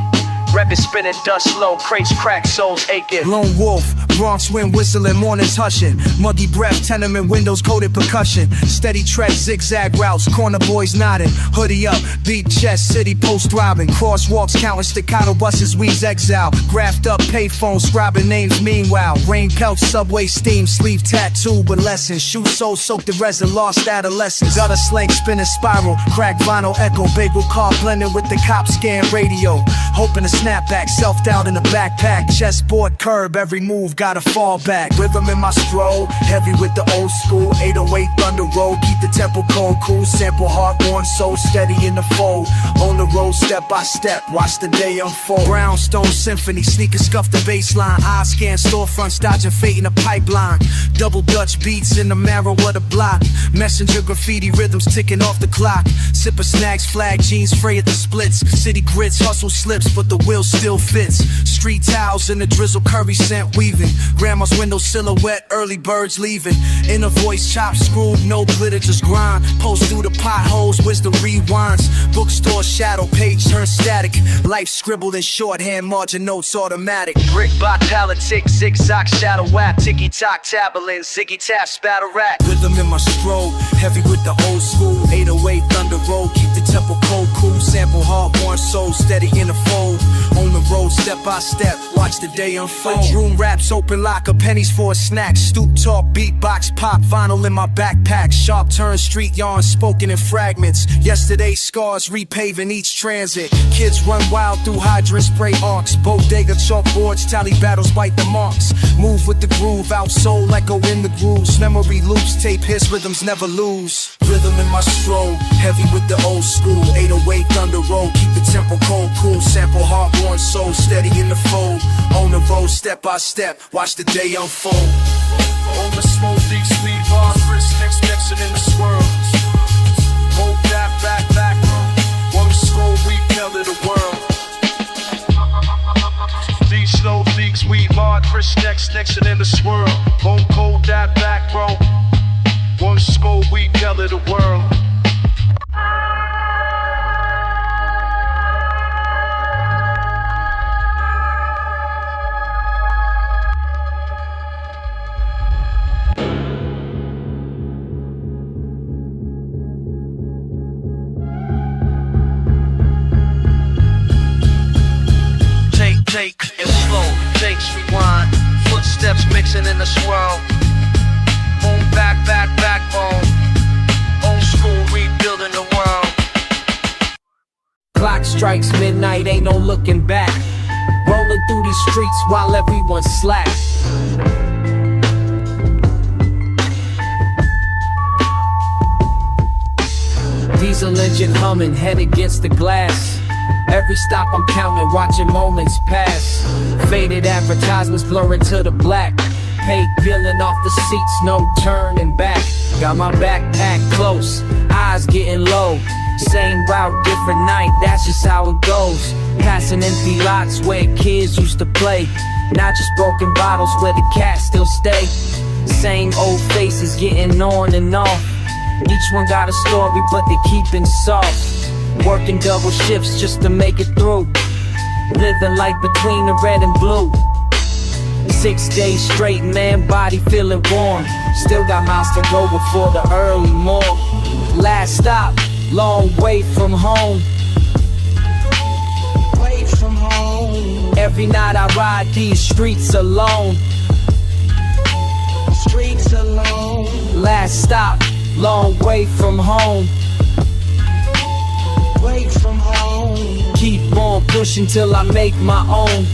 Record spinning, dust slow, crates crack, souls aching. Lone wolf, Bronx wind whistling, mornings hushing. Muggy breath, tenement windows, coated percussion. Steady tread, zigzag routes, corner boys nodding. Hoodie up, beat chest, city post throbbing. Crosswalks counting staccato buses, weeds exile. Graphed up payphones, scribing names meanwhile. Rain pelt, subway steam, sleeve tattoo, but lessons. Shoe soles soaked in resin, lost adolescence. Gutter slang spinning spiral, crack vinyl echo. Bagel car blending with the cop scan radio. Hoping to snapback, self-doubt in the backpack. Chessboard curb, every move gotta fall back. Rhythm in my stroll, heavy with the old school. 808 thunder roll, keep the tempo cold cool. Sample heart-worn soul, steady in the fold. On the road, step by step, watch the day unfold. Brownstone symphony, sneakers scuff the baseline. Eyes scan storefronts, dodging fate in the pipeline. Double Dutch beats in the marrow of the block. Messenger graffiti rhythms ticking off the clock. Sipper snacks, flag jeans, fray at the splits. City grits, hustle slips, but the wheel still fits. Street towels in the drizzle, curry scent weaving. Grandma's window silhouette, early birds leaving. Inner voice chopped, screwed, no glitter, just grind. Post through the potholes, wisdom rewinds. Bookstore shadow, page turn static. Life scribbled in shorthand, margin notes automatic. Brick by politic, zigzag shadow whack. Ticky tock, tabling, ziggy tap, spatter rack. Rhythm in my stroll, heavy with the old school. 808 thunder roll, keep the tempo cold cool. Sample hard-worn soul, steady in the fold. On the road, step by step, watch the day unfold. Room wraps, open locker, pennies for a snack. Stoop talk, beatbox, pop, vinyl in my backpack. Sharp turn, street yarn, spoken in fragments. Yesterday's scars, repaving each transit. Kids run wild through hydrant spray arcs. Bodega chalkboards, tally battles, bite the marks. Move with the groove, out soul, echo in the grooves. Memory loops, tape hits, rhythms never lose. Rhythm in my stroll, heavy with the old school. 808 thunder roll, keep the tempo cold cool. Sample heart-worn soul, steady in the fold. On the road, step by step, watch the day unfold. On the smoke, deep sweet bars, wrist next mixing in the swirls. Hold that back, one slow week, hell of the world. These slow leaks, we hard, wrist next in the swirl. Hold that back, bro. One slow week, hell of the world. Take it slow, takes rewind. Footsteps mixing in the swirl. Boom, backbone. Old school rebuilding the world. Clock strikes midnight, ain't no looking back. Roll the through these streets while everyone's slack. Diesel engine humming, head against the glass. Every stop I'm counting, watching moments pass. Faded advertisements blurring to the black. Paid peeling off the seats, no turning back. Got my backpack close, eyes getting low. Same route, different night, that's just how it goes. Passing empty lots where kids used to play. Not just broken bottles where the cats still stay. Same old faces getting on and off. Each one got a story, but they keeping soft. Working double shifts just to make it through. Living life between the red and blue. 6 days straight, man, body feeling warm. Still got miles to go before the early morn. Last stop, long way from home. Way from home. Every night I ride these streets alone. Streets alone. Last stop, long way from home. Way from home. Keep on pushing till I make my own.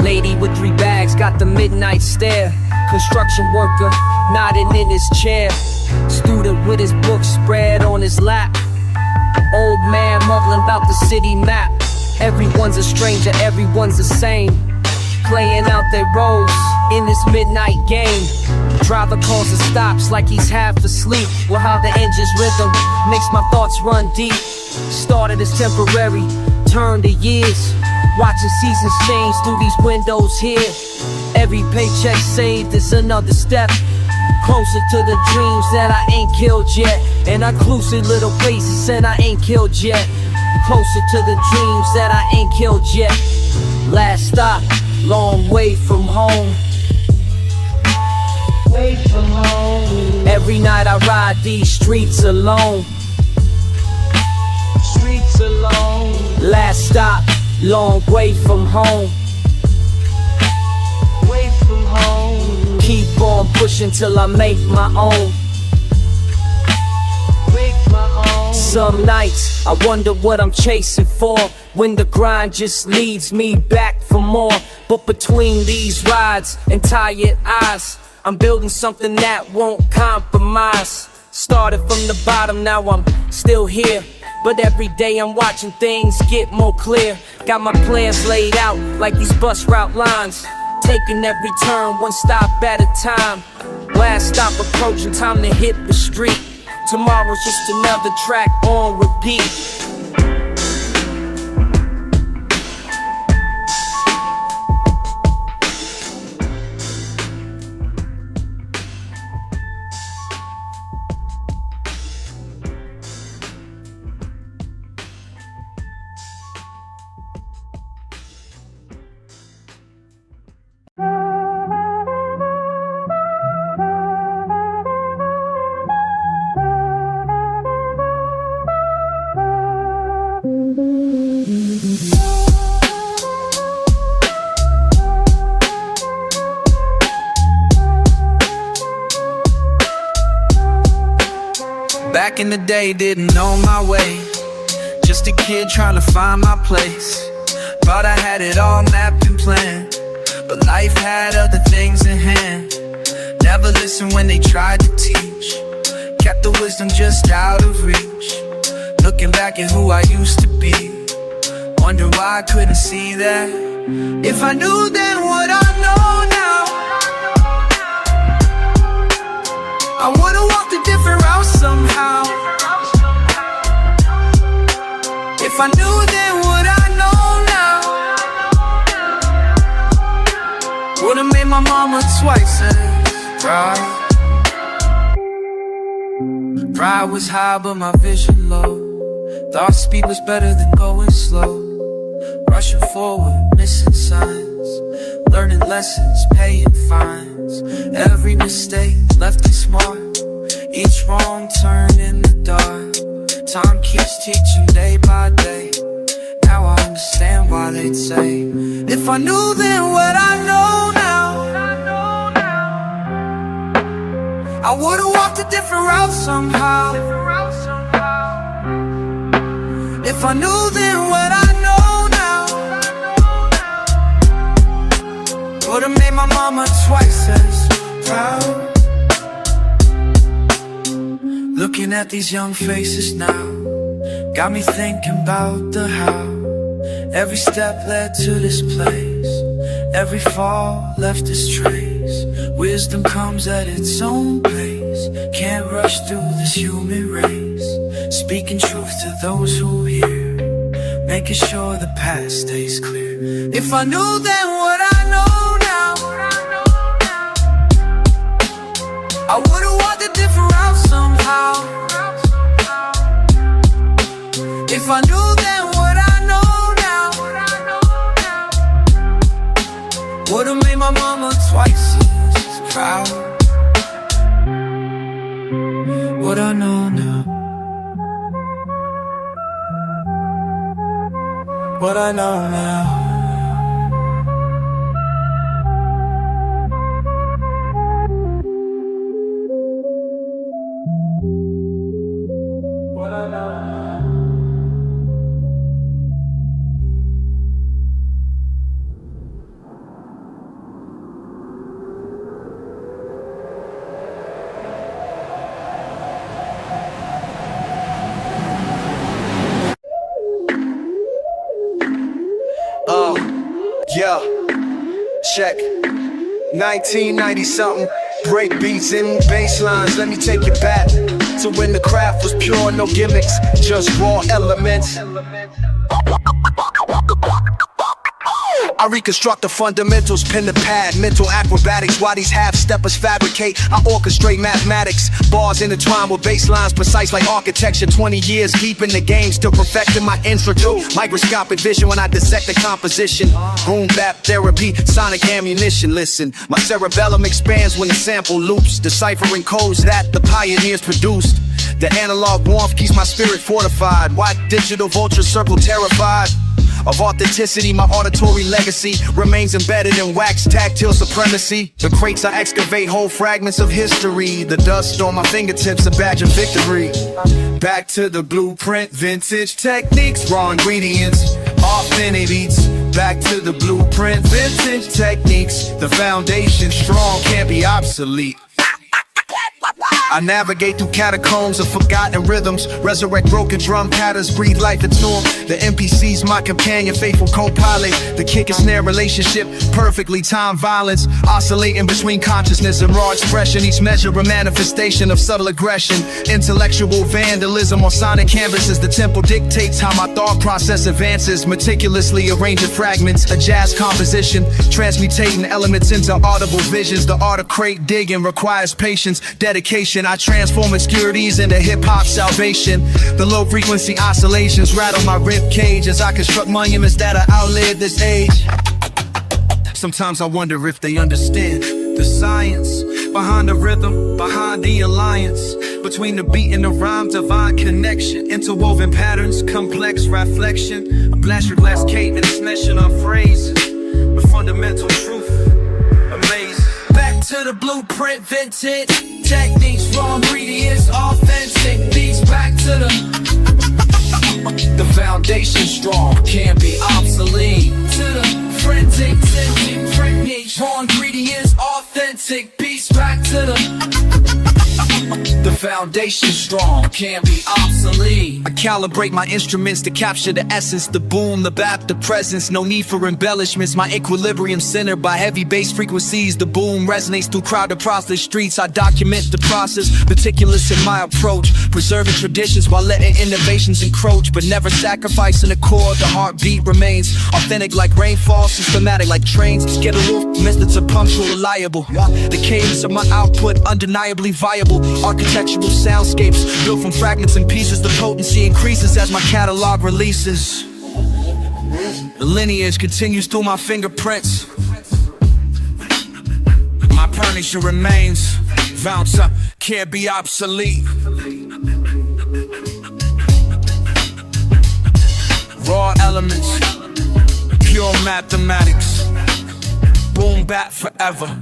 Lady with 3 bags, got the midnight stare. Construction worker, nodding in his chair. Student with his book spread on his lap. Old man mumbling about the city map. Everyone's a stranger, everyone's the same. Playing out their roles in this midnight game. Driver calls and stops like he's half asleep. Well, how the engine's rhythm makes my thoughts run deep. Started as temporary, turned to years. Watching seasons change through these windows here. Every paycheck saved is another step closer to the dreams that I ain't killed yet. And I closer little places and I ain't killed yet. Closer to the dreams that I ain't killed yet. Last stop, long way from home. Way from home. Every night I ride these streets alone. Streets alone. Last stop, long way from home. Way from home. Keep on pushing till I make my own. Make my own. Some nights I wonder what I'm chasing for, when the grind just leads me back for more. But between these rides and tired eyes, I'm building something that won't compromise. Started from the bottom, now I'm still here. But every day I'm watching things get more clear. Got my plans laid out like these bus route lines. Taking every turn, one stop at a time. Last stop approaching, time to hit the street. Tomorrow's just another track on repeat. Back in the day, didn't know my way. Just a kid trying to find my place. Thought I had it all mapped and planned, but life had other things in hand. Never listened when they tried to teach. Kept the wisdom just out of reach. Looking back at who I used to be, wonder why I couldn't see that. If I knew then what I know now, I would've walked a different route somehow. If I knew then what I know now, would've made my mama twice as proud. Pride was high but my vision low. Thought speed was better than going slow. Rushing forward, missing signs. Learning lessons, paying fines. Every mistake left us marked. Each wrong turn in the dark. Time keeps teaching day by day. Now I understand why they'd say, if I knew then what I know now, I would've walked a different route somehow. If I knew then what I know Would've made my mama twice as proud. Looking at these young faces now got me thinking about the how. Every step led to this place, every fall left its trace. Wisdom comes at its own pace, can't rush through this human race. Speaking truth to those who hear, making sure the past stays clear. If I knew then what I know now, I would've walked a different route somehow. If I knew then what I know now, would've made my mama twice as proud. What I know now, what I know now. Yeah, check 1990 something. Break beats and bass lines. Let me take you back to when the craft was pure, no gimmicks, just raw elements. I reconstruct the fundamentals, pen to pad, mental acrobatics. While these half-steppers fabricate, I orchestrate mathematics. Bars intertwined with bass lines, precise like architecture. 20 years deep in the game, still perfecting my instrument. Microscopic vision when I dissect the composition. Boom bap therapy, sonic ammunition. Listen, my cerebellum expands when the sample loops, deciphering codes that the pioneers produced. The analog warmth keeps my spirit fortified. Why digital vultures circle terrified of authenticity? My auditory legacy remains embedded in wax tactile supremacy. The crates I excavate hold fragments of history. The dust on my fingertips a badge of victory. Back to the blueprint, vintage techniques, raw ingredients, authentic beats. Back to the blueprint, vintage techniques. The foundation strong, can't be obsolete. I navigate through catacombs of forgotten rhythms, resurrect broken drum patterns, breathe life into them. The NPC's my companion, faithful co-pilot. The kick and snare relationship, perfectly timed violence, oscillating between consciousness and raw expression. Each measure a manifestation of subtle aggression, intellectual vandalism on sonic canvases. The tempo dictates how my thought process advances, meticulously arranging fragments, a jazz composition, transmutating elements into audible visions. The art of crate digging requires patience, dedication. I transform obscurities into hip-hop salvation. The low-frequency oscillations rattle my rib cage as I construct monuments that are outlived this age. Sometimes I wonder if they understand the science behind the rhythm, behind the alliance between the beat and the rhyme, divine connection, interwoven patterns, complex reflection. A blast your glass cape and it's mention of phrases with fundamental truth. Amazing. Back to the blueprint, vintage techniques, raw ingredients, authentic beats. Back to the foundation strong, can't be obsolete. To the forensic techniques, raw ingredients, authentic beats. Back to the foundation strong, can't be obsolete. I calibrate my instruments to capture the essence, the boom, the bap, the presence. No need for embellishments, my equilibrium centered by heavy bass frequencies. The boom resonates through crowded proselyte streets. I document the process, meticulous in my approach, preserving traditions while letting innovations encroach, but never sacrificing the core. The heartbeat remains authentic like rainfall, systematic like trains. Get aloof, methods are punctual, reliable. The cadence of my output undeniably viable. Architectural soundscapes built from fragments and pieces. The potency increases as my catalog releases. The lineage continues through my fingerprints. My furniture remains vouched up, can't be obsolete. Raw elements, pure mathematics. Boom bap forever.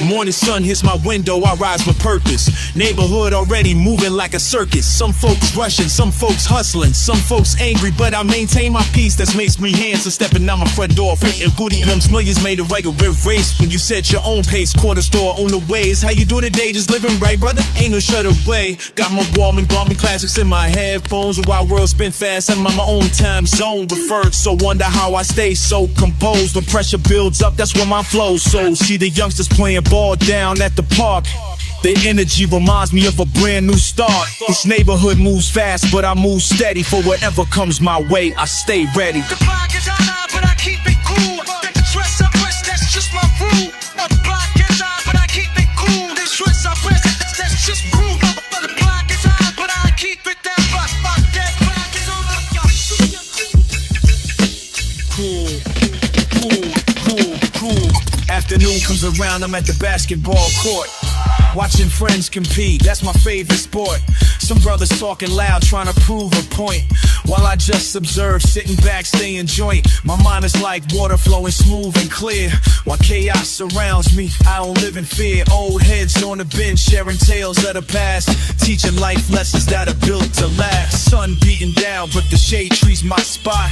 morning sun hits my window, I rise with purpose. Neighborhood already moving like a circus. Some folks rushing, some folks hustling, some folks angry, but I maintain my peace. That makes me handsome, stepping out my front door, fitting booty limbs. Millions made a regular race when you set your own pace. Quarter store on the ways. How you do today? Just living right, brother. Ain't no shut away. Got my warm and balmy classics in my headphones. The wild world spin fast. I'm on my own time zone. Referred, so wonder how I stay so composed. When pressure builds up, that's when my flow so. See the youngsters playing ball down at the park. The energy reminds me of a brand new start. This neighborhood moves fast, but I move steady. For whatever comes my way, I stay ready. The block is hot, but I keep it cool. The dress I wear, that's just my rule. The block is hot, but I keep it cool. The dress I wear, that's just rule. The block is hot, but I keep it that rock. That block is on the Cool. Afternoon comes around, I'm at the basketball court. Watching friends compete, that's my favorite sport. Some brothers talking loud, trying to prove a point, while I just observe, sitting back, staying joint. My mind is like water flowing smooth and clear. While chaos surrounds me, I don't live in fear. Old heads on the bench, sharing tales of the past, teaching life lessons that are built to last. Sun beating down, but the shade tree's my spot.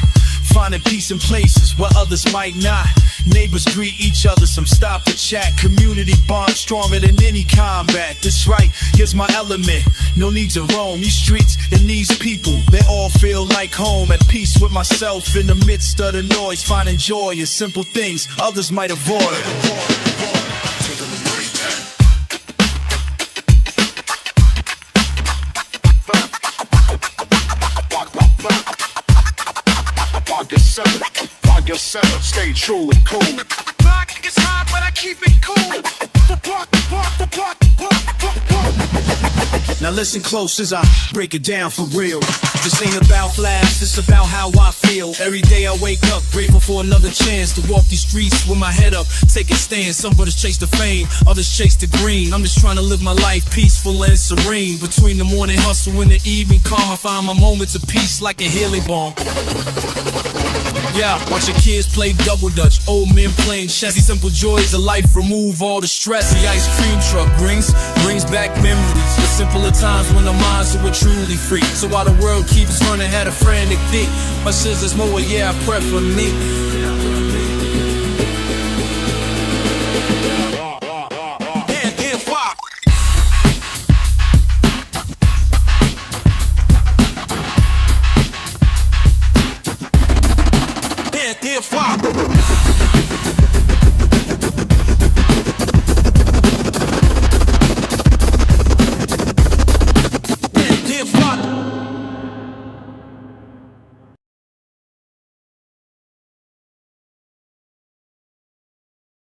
Finding peace in places where others might not. Neighbors greet each other, some stop to chat. Community bond stronger than any combat. That's right, here's my element. No need to roam these streets and these people. They all feel like home, at peace with myself in the midst of the noise. Finding joy in simple things others might avoid. Log yourself, stay true and cool. The block is hot, but I keep it cool. The block. Now listen close as I break it down for real. This ain't about flash, this about how I feel. Every day I wake up, grateful for another chance to walk these streets with my head up, take a stand. Some brothers chase the fame, others chase the green. I'm just trying to live my life peaceful and serene. Between the morning hustle and the evening calm, I find my moments of peace like a healing balm. Yeah, watching kids play double dutch, old men playing chess. These simple joys of life remove all the stress. The ice cream truck brings back memories. The simpler times when the minds were truly free. So while the world keeps running, had a frantic beat. My scissors mower, yeah, I prep for me.